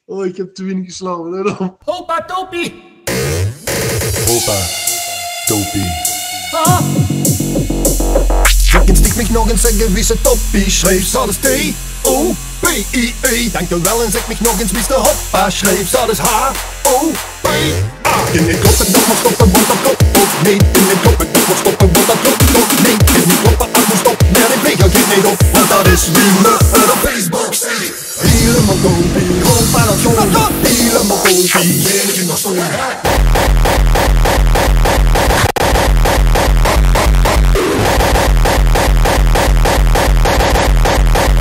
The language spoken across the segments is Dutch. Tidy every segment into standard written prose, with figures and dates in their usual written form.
Oh, ik heb te weinig geslapen, daarom. Hopa, Topie! Hopa, Topie. Ah. Tekst stiek mich nog eens zeggen wie ze Topie schreef. Zal is T-O-P-I-E. Dankjewel en zeg mich nog eens wie ze Hopa schreef. Zal is H-O-P-A. In de kloppen dat moet stoppen, want dat klopt toch niet. In de kloppen dat moet stoppen, want dat klopt toch niet. In die kloppen dat moet stoppen, maar ik weet geen niet op. Want dat is wie me op Facebook ziet. Helemaal Topie, Hopa dat gewoon. Helemaal Topie, ben ik in de stoel.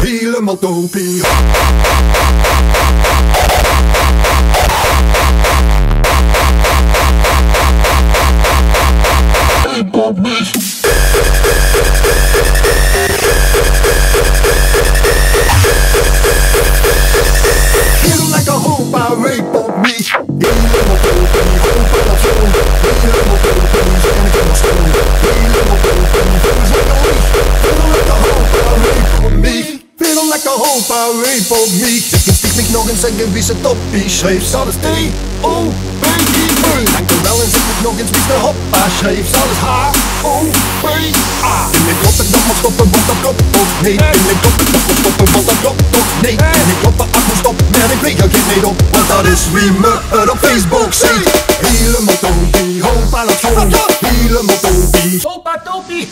Helemaal Topie. Heel lekker Hopa, rape op me. Helemaal Topie, Hopa dat gewoon. Helemaal Topie, zijn ik in de stoel. Helemaal Topie, dus lekker lief. Heel lekker Hopa, rape op me. Veel lekker Hopa, rape op me. Tekst stiek mich nog eens zeggen wie ze Topie schreef. Zal is T-O-P-I-E. Dankjewel en zeg mich nog eens wie ze Hopa schreef. Zal is H-O-P-A. In de kloppen dat moet stoppen, want dat klopt toch niet. In de kloppen dat moet stoppen, want dat klopt toch niet. In de kloppen dat moet stoppen, maar ik weet geen niet op. Want dat is wie me op Facebook ziet. Helemaal Topie, Hopa dat gewoon. Helemaal Topie. Hopa, Topie!